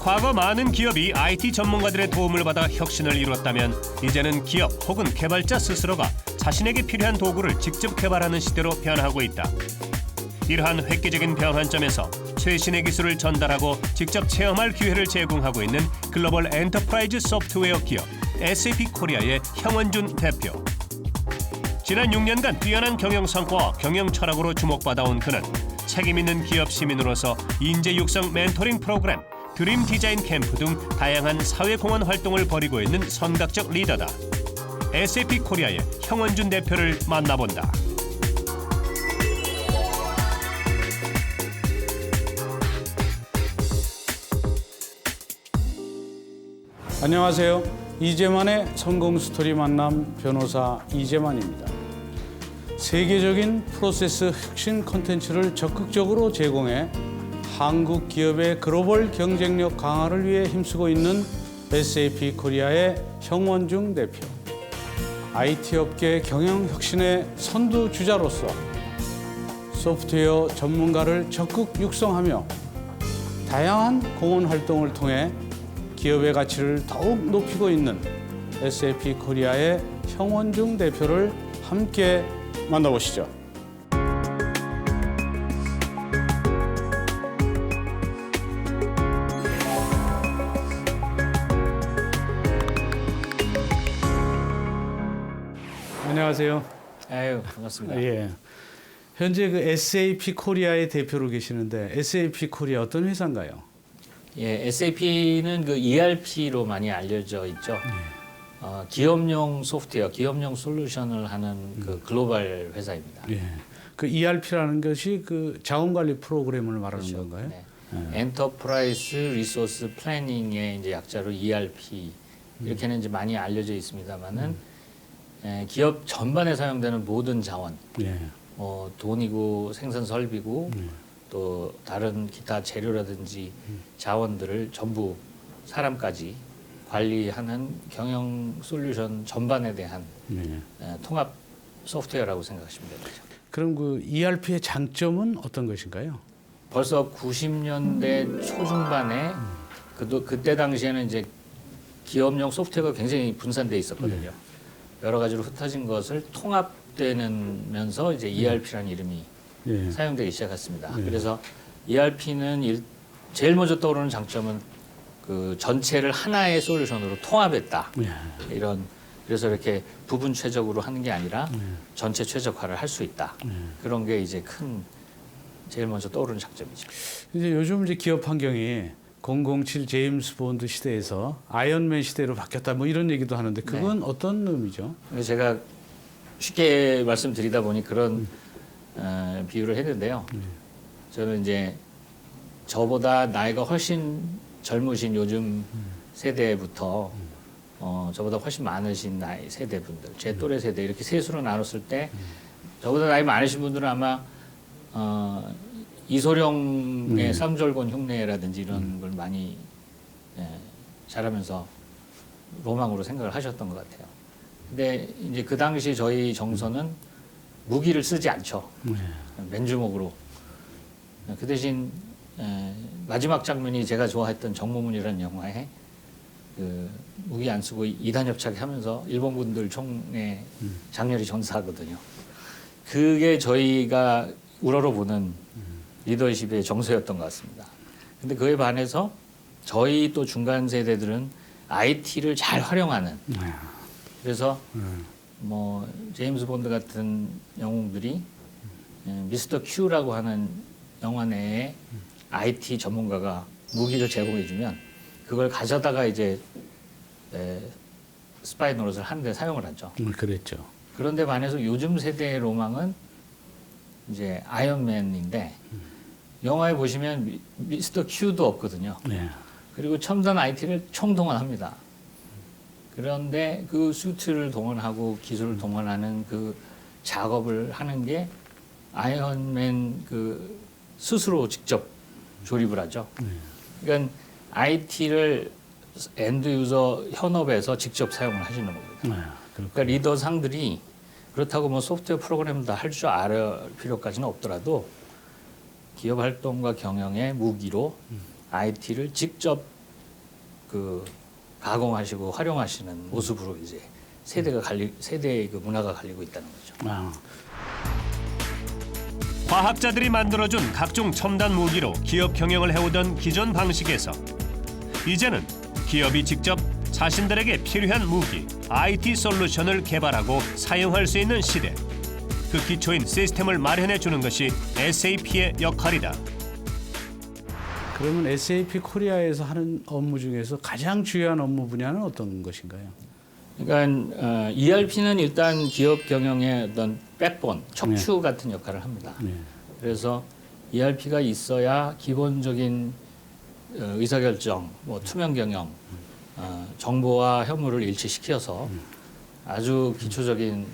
과거 많은 기업이 IT 전문가들의 도움을 받아 혁신을 이뤘다면 이제는 기업 혹은 개발자 스스로가 자신에게 필요한 도구를 직접 개발하는 시대로 변하고 있다. 이러한 획기적인 변환점에서 최신의 기술을 전달하고 직접 체험할 기회를 제공하고 있는 글로벌 엔터프라이즈 소프트웨어 기업 SAP 코리아의 형원준 대표. 지난 6년간 뛰어난 경영 성과와 경영 철학으로 주목받아온 그는 책임있는 기업 시민으로서 인재 육성 멘토링 프로그램, 드림 디자인 캠프 등 다양한 사회 공헌 활동을 벌이고 있는 선각적 리더다. SAP 코리아의 형원준 대표를 만나본다. 안녕하세요. 이재만의 성공 스토리 만남 변호사 이재만입니다. 세계적인 프로세스 혁신 콘텐츠를 적극적으로 제공해 한국 기업의 글로벌 경쟁력 강화를 위해 힘쓰고 있는 SAP 코리아의 형원중 대표. IT 업계 경영 혁신의 선두주자로서 소프트웨어 전문가를 적극 육성하며 다양한 공헌 활동을 통해 기업의 가치를 더욱 높이고 있는 SAP 코리아의 형원중 대표를 함께 만나보시죠. 안녕하세요. 아유, 반갑습니다. 예. 현재 그 SAP 코리아의 대표로 계시는데 SAP 코리아 어떤 회사인가요? 예, SAP는 그 ERP로 많이 알려져 있죠. 기업용 소프트웨어, 기업용 솔루션을 하는 그 글로벌 회사입니다. 예. 그 ERP라는 것이 그 자원관리 프로그램을 말하는 그렇죠. 건가요? 네. 엔터프라이즈 리소스 플래닝의 이제 약자로 ERP 이렇게는 이제 많이 알려져 있습니다만은 기업 전반에 사용되는 모든 자원, 예. 돈이고 생산 설비고 또 다른 기타 재료라든지 자원들을 전부 사람까지 관리하는 경영 솔루션 전반에 대한 통합 소프트웨어라고 생각하시면 됩니다. 그럼 그 ERP의 장점은 어떤 것인가요? 벌써 90년대 초중반에 그때 당시에는 이제 기업용 소프트웨어가 굉장히 분산돼 있었거든요. 여러 가지로 흩어진 것을 통합되면서 이제 ERP라는 이름이 사용되기 시작했습니다. 그래서 ERP는 제일 먼저 떠오르는 장점은 그 전체를 하나의 솔루션으로 통합했다. 그래서 이렇게 부분 최적으로 하는 게 아니라 전체 최적화를 할 수 있다. 그런 게 이제 제일 먼저 떠오르는 장점이죠. 이제 요즘 이제 기업 환경이 007 제임스 본드 시대에서 아이언맨 시대로 바뀌었다 뭐 이런 얘기도 하는데 그건 어떤 의미죠? 제가 쉽게 말씀드리다 보니 그런 비유를 했는데요. 저는 이제 저보다 나이가 훨씬 젊으신 요즘 세대부터 저보다 훨씬 많으신 나이 세대분들, 제 또래 세대 이렇게 셋으로 나눴을 때 저보다 나이 많으신 분들은 아마 이소룡의 쌍절곤 흉내라든지 이런 걸 많이 잘하면서 로망으로 생각을 하셨던 것 같아요. 근데 이제 그 당시 저희 정서는 무기를 쓰지 않죠. 맨주먹으로. 그 대신 마지막 장면이 제가 좋아했던 정모문이라는 영화에 그 무기 안 쓰고 이단 협착 하면서 일본 분들 총에 장렬히 전사하거든요. 그게 저희가 우러러보는 리더십의 정서였던 것 같습니다. 근데 그에 반해서 저희 또 중간 세대들은 IT를 잘 활용하는 그래서 뭐 제임스 본드 같은 영웅들이 미스터 큐라고 하는 영화 내에 IT 전문가가 무기를 제공해주면 그걸 가져다가 이제 스파이 노릇을 하는데 사용을 하죠. 그랬죠. 그런데 반해서 요즘 세대의 로망은 이제 아이언맨인데 영화에 보시면 미스터 큐도 없거든요. 그리고 첨단 IT를 총동원합니다. 그런데 그 수트를 동원하고 기술을 동원하는 그 작업을 하는 게 아이언맨 그 스스로 직접 조립을 하죠. 그러니까 IT를 엔드 유저 현업에서 직접 사용을 하시는 겁니다. 그러니까 리더상들이 그렇다고 뭐 소프트웨어 프로그램 다 할 줄 알을 필요까지는 없더라도 기업 활동과 경영의 무기로 IT를 직접 그 가공하시고 활용하시는 모습으로 이제 세대의 그 문화가 갈리고 있다는 거죠. 아, 과학자들이 만들어준 각종 첨단 무기로 기업 경영을 해오던 기존 방식에서 이제는 기업이 직접 자신들에게 필요한 무기, IT 솔루션을 개발하고 사용할 수 있는 시대. 그 기초인 시스템을 마련해 주는 것이 SAP의 역할이다. 그러면 SAP 코리아에서 하는 업무 중에서 가장 중요한 업무 분야는 어떤 것인가요? 그러니까 ERP는 일단 기업 경영의 어떤 백본, 척추 같은 역할을 합니다. 네. 그래서 ERP가 있어야 기본적인 의사결정, 뭐 투명 경영, 정보와 현물을 일치시켜서 아주 기초적인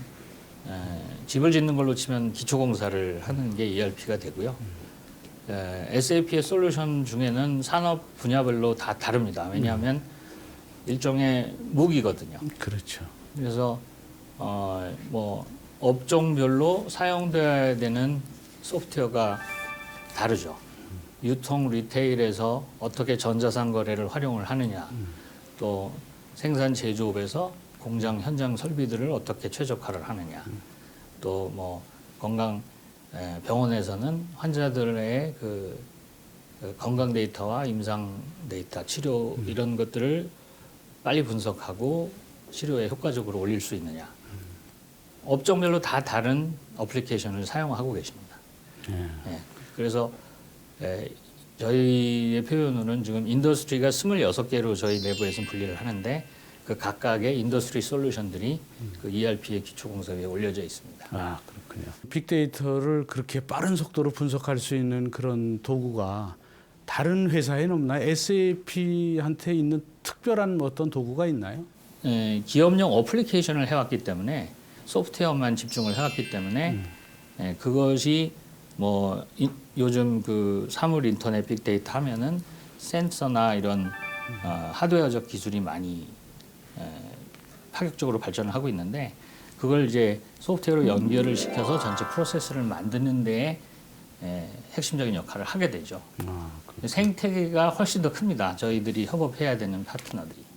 집을 짓는 걸로 치면 기초공사를 하는 게 ERP가 되고요. SAP의 솔루션 중에는 산업 분야별로 다 다릅니다. 왜냐하면 일종의 무기거든요. 그렇죠. 그래서 뭐 업종별로 사용돼야 되는 소프트웨어가 다르죠. 유통 리테일에서 어떻게 전자상 거래를 활용을 하느냐, 또 생산 제조업에서 공장 현장 설비들을 어떻게 최적화를 하느냐, 또 뭐 건강 병원에서는 환자들의 그 건강 데이터와 임상 데이터, 치료 이런 것들을 빨리 분석하고 치료에 효과적으로 올릴 수 있느냐. 업종별로 다 다른 어플리케이션을 사용하고 계십니다. 예, 그래서 저희의 표현으로는 지금 인더스트리가 26개로 저희 내부에서는 분리를 하는데 그 각각의 인더스트리 솔루션들이 그 ERP의 기초공사 위에 올려져 있습니다. 아, 그렇군요. 빅데이터를 그렇게 빠른 속도로 분석할 수 있는 그런 도구가 다른 회사에는 없나요? SAP한테 있는 특별한 어떤 도구가 있나요? 기업용 어플리케이션을 해왔기 때문에 소프트웨어만 집중을 해왔기 때문에 그것이 뭐 요즘 그 사물 인터넷 빅데이터 하면은 센서나 이런 하드웨어적 기술이 많이 파격적으로 발전을 하고 있는데 그걸 이제 소프트웨어로 연결을 시켜서 전체 프로세스를 만드는 데에 핵심적인 역할을 하게 되죠. 아, 생태계가 훨씬 더 큽니다. 저희들이 협업해야 되는 파트너들이.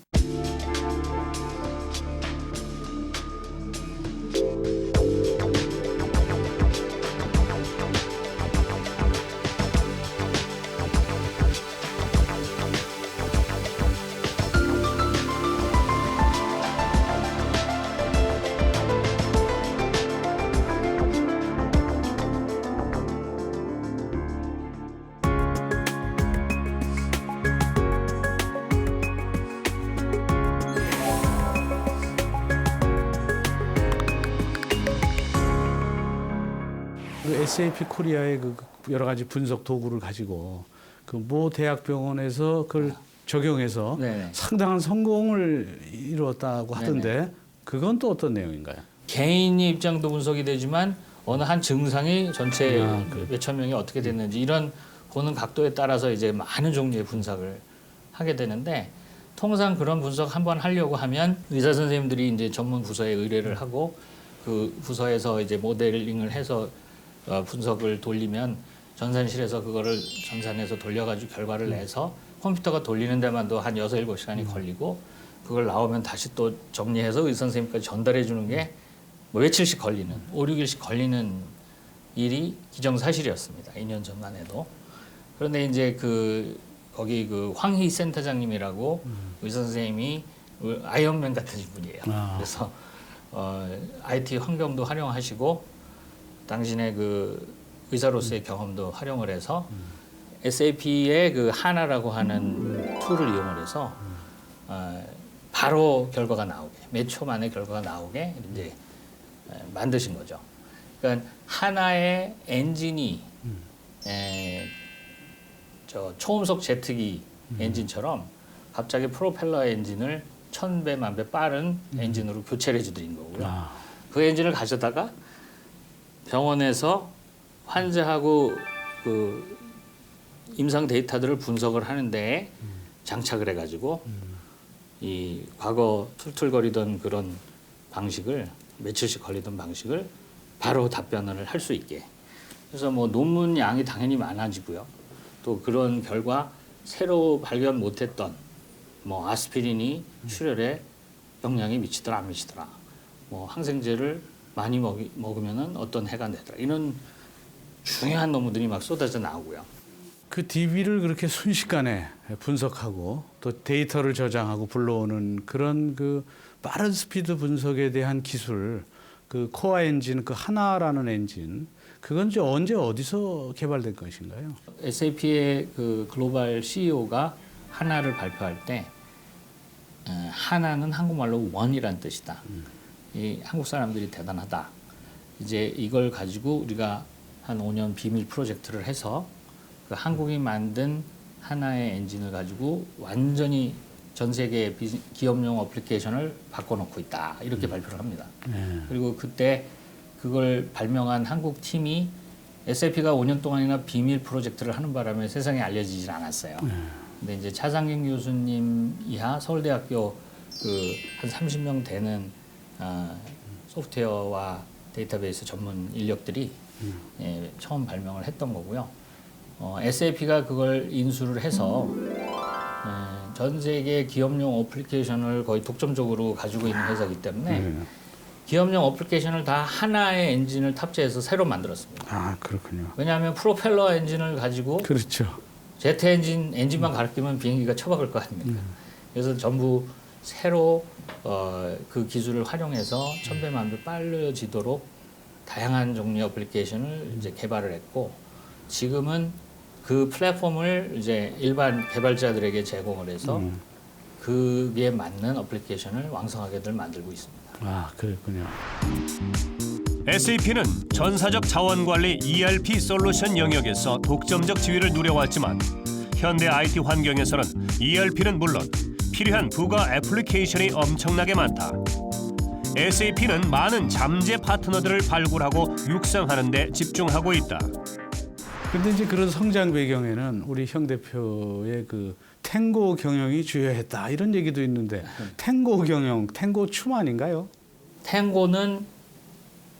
그 SAP 코리아의 그 여러 가지 분석 도구를 가지고 그 모 대학병원에서 그걸 적용해서 네네. 상당한 성공을 이루었다고 하던데 그건 또 어떤 내용인가요? 개인의 입장도 분석이 되지만 어느 한 증상이 전체 그래요. 몇천 명이 어떻게 됐는지 이런 보는 각도에 따라서 이제 많은 종류의 분석을 하게 되는데 통상 그런 분석 한번 하려고 하면 의사 선생님들이 이제 전문 부서에 의뢰를 하고 그 부서에서 이제 모델링을 해서 분석을 돌리면 전산실에서 그거를 전산해서 돌려가지고 결과를 내서 컴퓨터가 돌리는 데만도 한 6, 7시간이 걸리고 그걸 나오면 다시 또 정리해서 의사 선생님까지 전달해 주는 게 뭐 며칠씩 걸리는, 5, 6일씩 걸리는 일이 기정사실이었습니다. 2년 전만 해도. 그런데 이제 거기 그 황희 센터장님이라고 의사 선생님이 아이언맨 같은 분이에요. 그래서 IT 환경도 활용하시고 당신의 그 의사로서의 경험도 활용을 해서 SAP의 그 하나라고 하는 툴을 이용을 해서 바로 결과가 나오게, 몇 초 만에 결과가 나오게 이제 만드신 거죠. 그러니까 하나의 엔진이 저 초음속 제트기 엔진처럼 갑자기 프로펠러 엔진을 1000배, 1000배 빠른 엔진으로 교체를 해주드린 거고요. 그 엔진을 가져다가 병원에서 환자하고 그 임상 데이터들을 분석을 하는데 장착을 해가지고 이 과거 툴툴거리던 그런 방식을 며칠씩 걸리던 방식을 바로 답변을 할 수 있게. 그래서 뭐 논문 양이 당연히 많아지고요. 또 그런 결과 새로 발견 못했던 뭐 아스피린이 출혈에 영향이 미치더라 안 미치더라. 뭐 항생제를 많이 먹으면은 어떤 해가 되더라. 이런 중요한 논문들이 막 쏟아져 나오고요. 그 DB를 그렇게 순식간에 분석하고 또 데이터를 저장하고 불러오는 그런 그 빠른 스피드 분석에 대한 기술, 그 코어 엔진, 그 하나라는 엔진, 그건 이제 언제 어디서 개발된 것인가요? SAP의 그 글로벌 CEO가 하나를 발표할 때 하나는 한국말로 원이란 뜻이다. 이 한국 사람들이 대단하다. 이제 이걸 가지고 우리가 한 5년 비밀 프로젝트를 해서 그 한국이 만든 하나의 엔진을 가지고 완전히 전 세계 기업용 어플리케이션을 바꿔놓고 있다. 이렇게 발표를 합니다. 그리고 그때 그걸 발명한 한국 팀이 SAP가 5년 동안이나 비밀 프로젝트를 하는 바람에 세상에 알려지질 않았어요. 근데 이제 차상균 교수님 이하 서울대학교 그 한 30명 되는 소프트웨어와 데이터베이스 전문 인력들이 처음 발명을 했던 거고요. SAP가 그걸 인수를 해서 전 세계 기업용 어플리케이션을 거의 독점적으로 가지고 있는 회사이기 때문에 기업용 어플리케이션을 다 하나의 엔진을 탑재해서 새로 만들었습니다. 아, 그렇군요. 왜냐하면 프로펠러 엔진을 가지고 그렇죠. 제트 엔진만 가르치면 비행기가 처박을 거 아닙니까? 그래서 전부 새로 그 기술을 활용해서 천배만배 빨라지도록 다양한 종류의 어플리케이션을 이제 개발을 했고 지금은 그 플랫폼을 이제 일반 개발자들에게 제공을 해서 그에 맞는 어플리케이션을 왕성하게들 만들고 있습니다. 아, 그렇군요. SAP는 전사적 자원관리 ERP 솔루션 영역에서 독점적 지위를 누려왔지만 현대 IT 환경에서는 ERP는 물론 필요한 부가 애플리케이션이 엄청나게 많다. SAP는 많은 잠재 파트너들을 발굴하고 육성하는 데 집중하고 있다. 근데 이제 그런 성장 배경에는 우리 형 대표의 그 탱고 경영이 주요했다 이런 얘기도 있는데 탱고 경영, 탱고 춤 아닌가요? 탱고는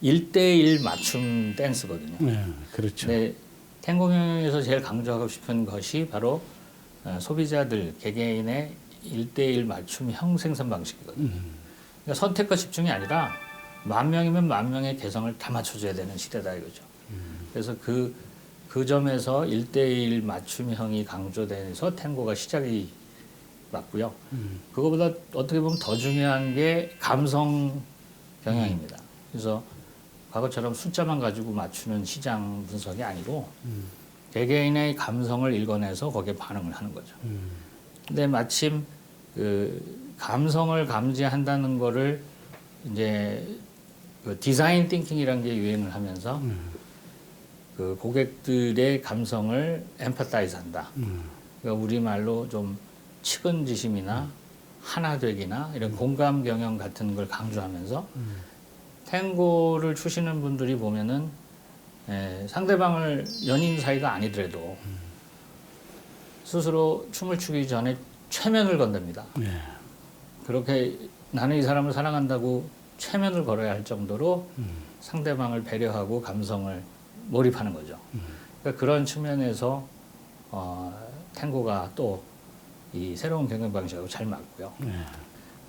1대1 맞춤 댄스거든요. 네, 그렇죠. 네, 탱고 경영에서 제일 강조하고 싶은 것이 바로 소비자들 개개인의 1대1 맞춤형 생산 방식이거든요. 그러니까 선택과 집중이 아니라 10,000명이면 10,000명의 개성을 다 맞춰줘야 되는 시대다 이거죠. 그래서 그 점에서 1대1 맞춤형이 강조돼서 탱고가 시작이 맞고요. 그거보다 어떻게 보면 더 중요한 게 감성 경영입니다. 그래서 과거처럼 숫자만 가지고 맞추는 시장 분석이 아니고 개개인의 감성을 읽어내서 거기에 반응을 하는 거죠. 근데 마침 그 감성을 감지한다는 거를 이제 그 디자인 띵킹이라는 게 유행을 하면서 그 고객들의 감성을 엠파타이즈 한다. 그러니까 우리말로 좀 측은지심이나 하나되기나 이런 공감 경영 같은 걸 강조하면서 탱고를 추시는 분들이 보면은 상대방을 연인 사이가 아니더라도 스스로 춤을 추기 전에 최면을 건답니다. 그렇게 나는 이 사람을 사랑한다고 최면을 걸어야 할 정도로 상대방을 배려하고 감성을 몰입하는 거죠. 그러니까 그런 측면에서 탱고가 또 이 새로운 경영 방식하고 잘 맞고요.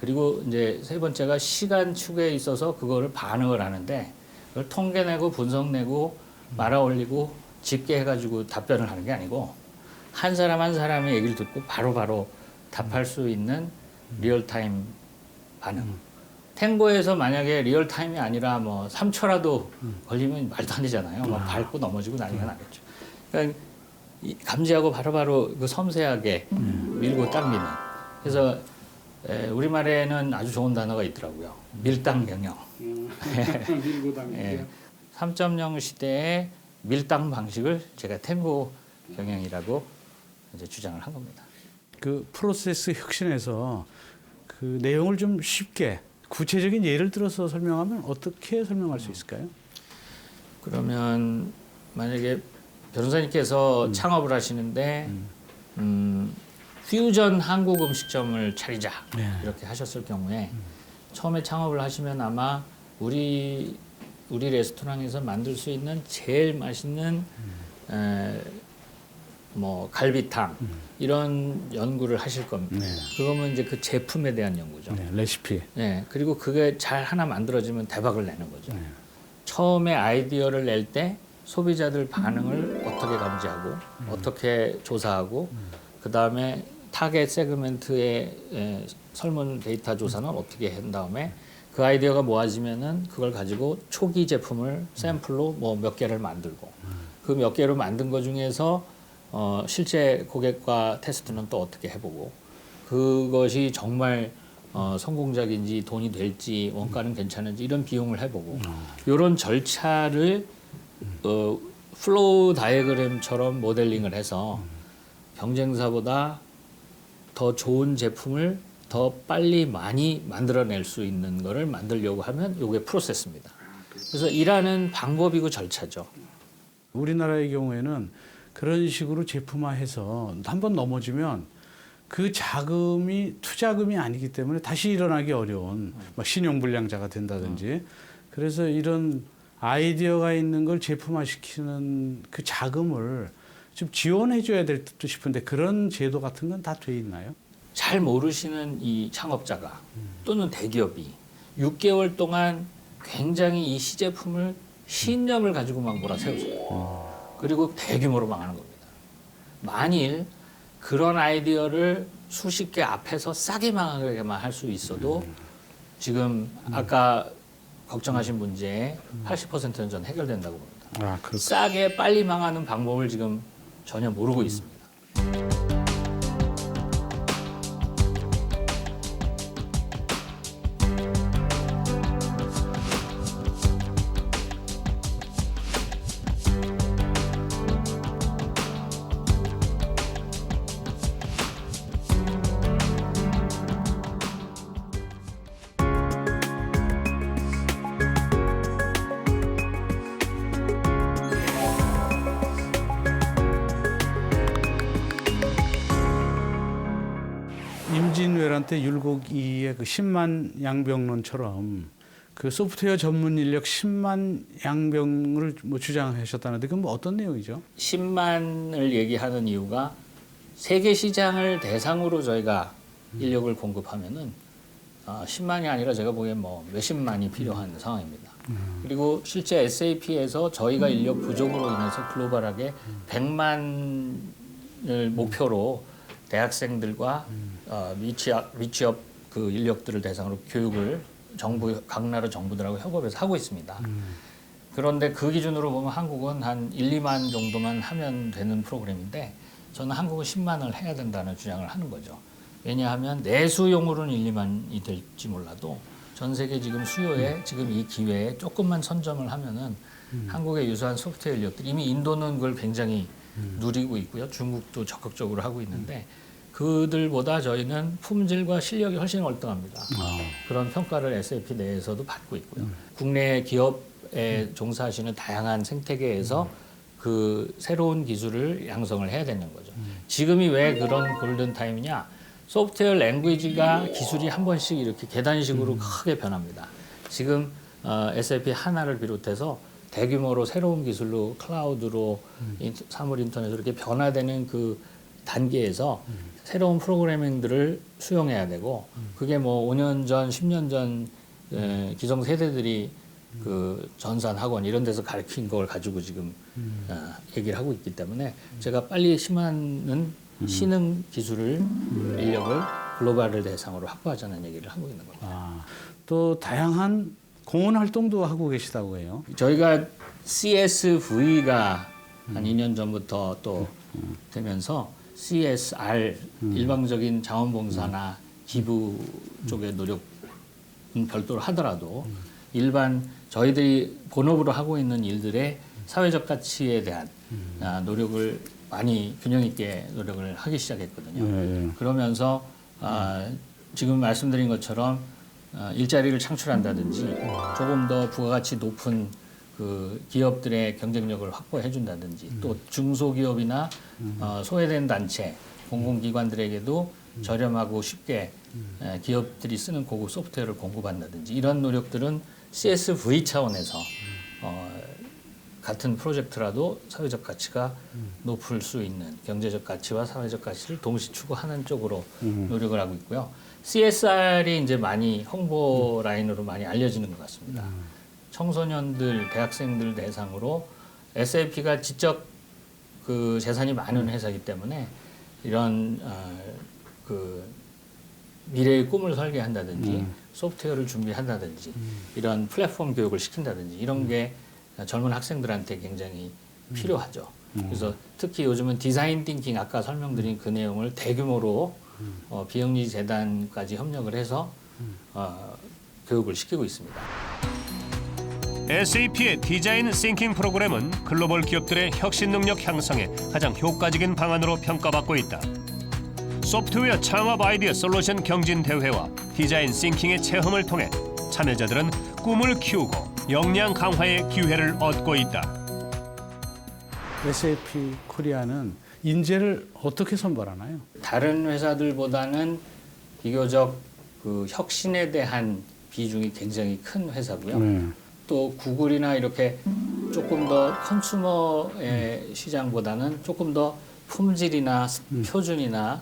그리고 이제 세 번째가 시간 축에 있어서 그거를 반응을 하는데 그걸 통계내고 분석내고 말아올리고 집계해가지고 답변을 하는 게 아니고 한 사람 한 사람의 얘기를 듣고 바로바로 답할 수 있는 리얼타임 반응. 탱고에서 만약에 리얼타임이 아니라 뭐 3초라도 걸리면 말도 안 되잖아요. 막 밟고 넘어지고 난리가 나겠죠. 그러니까 감지하고 바로바로 그 섬세하게 밀고 당기는. 그래서 우리말에는 아주 좋은 단어가 있더라고요. 밀당 경영. 밀고 당기죠. 3.0 시대의 밀당 방식을 제가 탱고 경영이라고 이제 주장을 한 겁니다. 그 프로세스 혁신에서 그 내용을 좀 쉽게 구체적인 예를 들어서 설명하면 어떻게 설명할 수 있을까요? 그러면 만약에 변호사님께서 창업을 하시는데 퓨전 한국 음식점을 차리자 이렇게 하셨을 경우에 처음에 창업을 하시면 아마 우리 레스토랑에서 만들 수 있는 제일 맛있는 뭐 갈비탕 이런 연구를 하실 겁니다. 네. 그거면 이제 그 제품에 대한 연구죠. 네, 레시피. 네, 그리고 그게 잘 하나 만들어지면 대박을 내는 거죠. 네. 처음에 아이디어를 낼 때 소비자들 반응을 어떻게 감지하고 어떻게 조사하고 그 다음에 타겟 세그멘트의 설문 데이터 조사는 어떻게 한 다음에 그 아이디어가 모아지면은 그걸 가지고 초기 제품을 샘플로 뭐 몇 개를 만들고 그 몇 개를 만든 것 중에서 실제 고객과 테스트는 또 어떻게 해보고 그것이 정말 성공작인지 돈이 될지 원가는 괜찮은지 이런 비용을 해보고 이런 절차를 플로우 다이어그램처럼 모델링을 해서 경쟁사보다 더 좋은 제품을 더 빨리 많이 만들어낼 수 있는 거를 만들려고 하면 이게 프로세스입니다. 그래서 일하는 방법이고 절차죠. 우리나라의 경우에는 그런 식으로 제품화해서 한번 넘어지면 그 자금이 투자금이 아니기 때문에 다시 일어나기 어려운 막 신용불량자가 된다든지 그래서 이런 아이디어가 있는 걸 제품화시키는 그 자금을 좀 지원해줘야 될 듯도 싶은데 그런 제도 같은 건 다 돼 있나요? 잘 모르시는 이 창업자가 또는 대기업이 6개월 동안 굉장히 이 시제품을 신념을 가지고 막 몰아세우세요. 그리고 대규모로 망하는 겁니다. 만일 그런 아이디어를 수십 개 앞에서 싸게 망하게만 할 수 있어도 지금 아까 걱정하신 문제의 80%는 전 해결된다고 봅니다. 아, 그렇군요. 싸게 빨리 망하는 방법을 지금 전혀 모르고 있습니다. 임진왜란 때 율곡이의 그 10만 양병론처럼 그 소프트웨어 전문 인력 10만 양병을 뭐 주장하셨다는데 그건 뭐 어떤 내용이죠? 10만을 얘기하는 이유가 세계 시장을 대상으로 저희가 인력을 공급하면은 10만이 아니라 제가 보기엔 뭐 몇십만이 필요한 상황입니다. 그리고 실제 SAP에서 저희가 인력 부족으로 인해서 글로벌하게 100만을 목표로 대학생들과 미취업 그 인력들을 대상으로 교육을 각 나라 정부들하고 협업해서 하고 있습니다. 그런데 그 기준으로 보면 한국은 한 1, 2만 정도만 하면 되는 프로그램인데 저는 한국은 10만을 해야 된다는 주장을 하는 거죠. 왜냐하면 내수용으로는 1, 2만이 될지 몰라도 전 세계 지금 수요에 지금 이 기회에 조금만 선점을 하면은 한국의 유사한 소프트웨어 인력들이 이미 인도는 그걸 굉장히 누리고 있고요. 중국도 적극적으로 하고 있는데 그들보다 저희는 품질과 실력이 훨씬 월등합니다. 그런 평가를 SAP 내에서도 받고 있고요. 국내 기업에 종사하시는 다양한 생태계에서 그 새로운 기술을 양성을 해야 되는 거죠. 지금이 왜 그런 골든타임이냐? 소프트웨어 랭귀지가 기술이 한 번씩 이렇게 계단식으로 크게 변합니다. 지금 SAP 하나를 비롯해서 대규모로 새로운 기술로 클라우드로 사물 인터넷으로 이렇게 변화되는 그 단계에서 새로운 프로그래밍들을 수용해야 되고 그게 뭐 5년 전, 10년 전 기성 세대들이 그 전산 학원 이런 데서 가르친 걸 가지고 지금 얘기를 하고 있기 때문에 제가 빨리 심한 신흥 기술을 인력을 글로벌을 대상으로 확보하자는 얘기를 하고 있는 겁니다. 또 다양한 공헌 활동도 하고 계시다고 해요. 저희가 CSV가 한 2년 전부터 또 되면서 CSR 일방적인 자원봉사나 기부 쪽의 노력은 별도로 하더라도 일반 저희들이 본업으로 하고 있는 일들의 사회적 가치에 대한 노력을 많이 균형 있게 노력을 하기 시작했거든요. 그러면서 지금 말씀드린 것처럼 일자리를 창출한다든지 조금 더 부가가치 높은 그 기업들의 경쟁력을 확보해 준다든지 또 중소기업이나 소외된 단체, 공공기관들에게도 저렴하고 쉽게 기업들이 쓰는 고급 소프트웨어를 공급한다든지 이런 노력들은 CSV 차원에서 같은 프로젝트라도 사회적 가치가 높을 수 있는 경제적 가치와 사회적 가치를 동시 추구하는 쪽으로 노력을 하고 있고요. CSR이 이제 많이 홍보 라인으로 많이 알려지는 것 같습니다. 청소년들, 대학생들 대상으로 SAP가 지적 그 재산이 많은 회사이기 때문에 이런 그 미래의 꿈을 설계한다든지 소프트웨어를 준비한다든지 이런 플랫폼 교육을 시킨다든지 이런 게 젊은 학생들한테 굉장히 필요하죠. 그래서 특히 요즘은 디자인 띵킹 아까 설명드린 그 내용을 대규모로 비영리 재단까지 협력을 해서 교육을 시키고 있습니다. SAP의 디자인 싱킹 프로그램은 글로벌 기업들의 혁신 능력 향상에 가장 효과적인 방안으로 평가받고 있다. 소프트웨어 창업 아이디어 솔루션 경진 대회와 디자인 싱킹의 체험을 통해 참여자들은 꿈을 키우고 역량 강화의 기회를 얻고 있다. SAP 코리아는 인재를 어떻게 선발하나요? 다른 회사들보다는 비교적 그 혁신에 대한 비중이 굉장히 큰 회사고요. 또 구글이나 이렇게 조금 더 컨슈머의 시장보다는 조금 더 품질이나 표준이나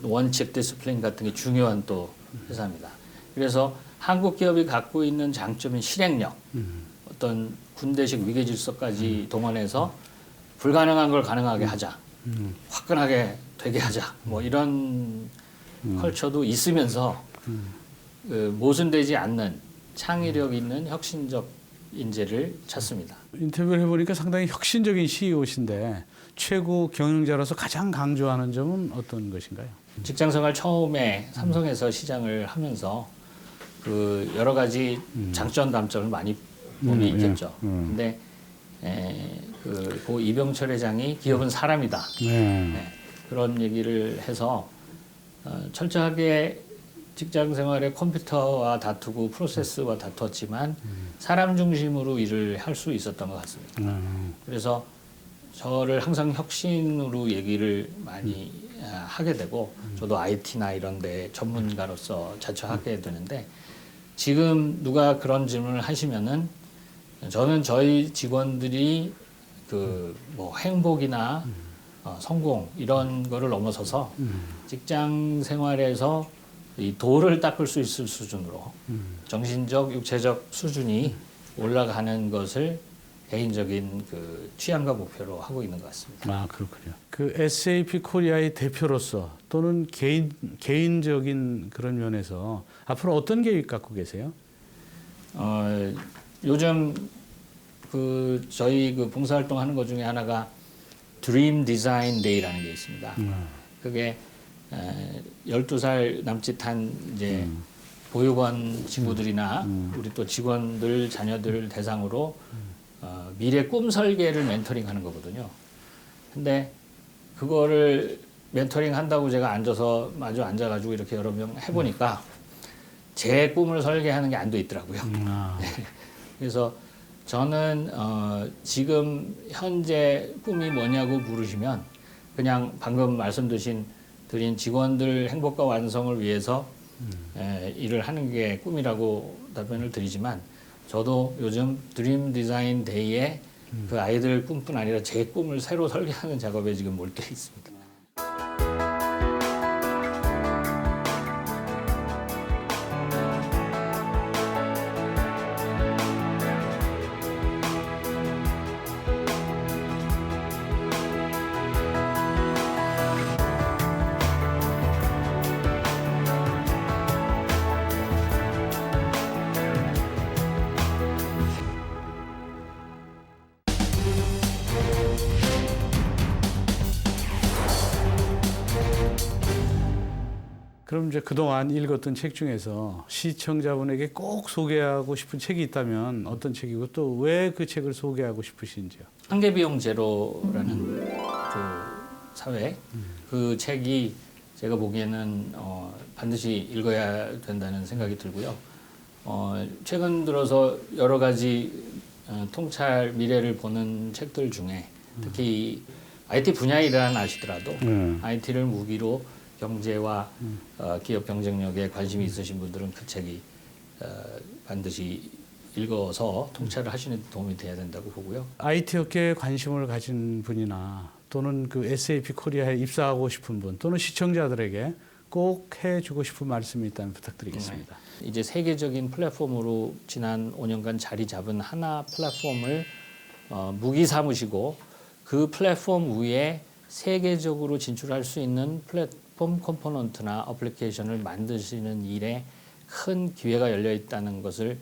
원칙 디스플레인 같은 게 중요한 또 회사입니다. 그래서 한국 기업이 갖고 있는 장점인 실행력, 어떤 군대식 위계 질서까지 동원해서 불가능한 걸 가능하게 하자, 화끈하게 되게 하자, 뭐 이런 컬처도 있으면서 모순되지 않는 창의력 있는 혁신적 인재를 찾습니다. 인터뷰를 해보니까 상당히 혁신적인 CEO신데 최고 경영자로서 가장 강조하는 점은 어떤 것인가요? 직장생활 처음에 삼성에서 시장을 하면서 그 여러 가지 장점 단점을 많이 몸이 있겠죠. 근데 고 이병철 회장이 기업은 사람이다. 네, 그런 얘기를 해서 철저하게 직장 생활에 컴퓨터와 다투고 프로세스와 다투었지만 사람 중심으로 일을 할 수 있었던 것 같습니다. 그래서 저를 항상 혁신으로 얘기를 많이 하게 되고 저도 IT나 이런 데 전문가로서 자처하게 되는데 지금 누가 그런 질문을 하시면은 저는 저희 직원들이 그 뭐 행복이나 성공 이런 거를 넘어서서 직장 생활에서 이 도를 닦을 수 있을 수준으로 정신적, 육체적 수준이 올라가는 것을 개인적인 그 취향과 목표로 하고 있는 것 같습니다. 아, 그렇군요. 그 SAP 코리아의 대표로서 또는 개인적인 그런 면에서 앞으로 어떤 계획 갖고 계세요? 요즘 그 저희 그 봉사활동 하는 것 중에 하나가 드림 디자인 데이라는 게 있습니다. 그게 12살 남짓한 이제 보육원 친구들이나 우리 또 직원들 자녀들 대상으로 미래 꿈 설계를 멘토링하는 거거든요. 근데 그거를 멘토링 한다고 제가 앉아서 마주 앉아가지고 이렇게 여러 명 해보니까 제 꿈을 설계하는 게 안 돼 있더라고요. 그래서 저는 지금 현재 꿈이 뭐냐고 물으시면 그냥 방금 말씀드린 직원들 행복과 완성을 위해서 일을 하는 게 꿈이라고 답변을 드리지만 저도 요즘 드림 디자인 데이에 그 아이들 꿈뿐 아니라 제 꿈을 새로 설계하는 작업에 지금 몰두해 있습니다. 그럼 이제 그동안 읽었던 책 중에서 시청자분에게 꼭 소개하고 싶은 책이 있다면 어떤 책이고 또 왜 그 책을 소개하고 싶으신지요? 한계비용 제로라는 그 사회 그 책이 제가 보기에는 반드시 읽어야 된다는 생각이 들고요. 최근 들어서 여러 가지 통찰 미래를 보는 책들 중에 특히 IT 분야에 일하는 아시더라도 IT를 무기로 경제와 기업 경쟁력에 관심이 있으신 분들은 그 책이 반드시 읽어서 통찰을 하시는 데 도움이 돼야 된다고 보고요. IT 업계에 관심을 가진 분이나 또는 그 SAP 코리아에 입사하고 싶은 분 또는 시청자들에게 꼭 해주고 싶은 말씀이 있다면 부탁드리겠습니다. 이제 세계적인 플랫폼으로 지난 5년간 자리 잡은 하나 플랫폼을 무기 삼으시고 그 플랫폼 위에 세계적으로 진출할 수 있는 플랫폼 컴포넌트나 어플리케이션을 만드시는 일에 큰 기회가 열려 있다는 것을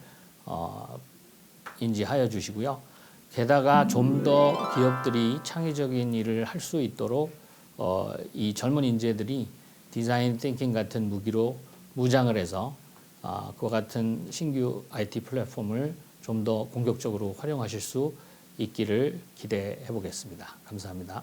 인지하여 주시고요. 게다가 좀 더 기업들이 창의적인 일을 할 수 있도록 이 젊은 인재들이 디자인 띵킹 같은 무기로 무장을 해서 그와 같은 신규 IT 플랫폼을 좀 더 공격적으로 활용하실 수 있기를 기대해 보겠습니다. 감사합니다.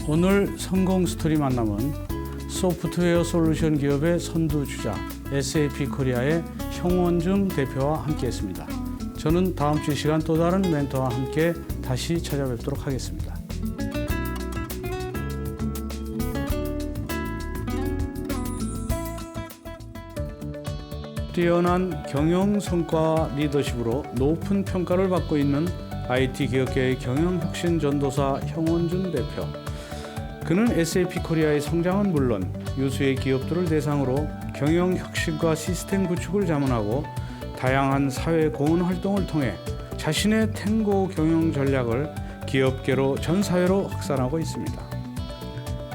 오늘 성공 스토리 만남은 소프트웨어 솔루션 기업의 선두주자 SAP 코리아의 형원준 대표와 함께했습니다. 저는 다음 주 시간 또 다른 멘토와 함께 다시 찾아뵙도록 하겠습니다. 뛰어난 경영 성과 리더십으로 높은 평가를 받고 있는 IT 기업계의 경영 혁신 전도사 형원준 대표. 그는 SAP 코리아의 성장은 물론 유수의 기업들을 대상으로 경영 혁신과 시스템 구축을 자문하고 다양한 사회 공헌 활동을 통해 자신의 탱고 경영 전략을 기업계로 전 사회로 확산하고 있습니다.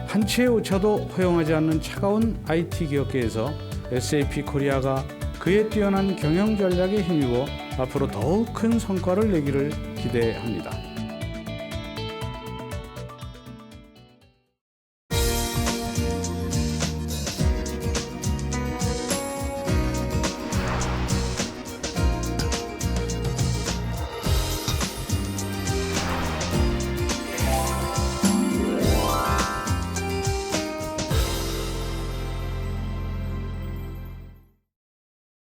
한 치의 오차도 허용하지 않는 차가운 IT 기업계에서 SAP 코리아가 그의 뛰어난 경영 전략에 힘입어 앞으로 더욱 큰 성과를 내기를 기대합니다.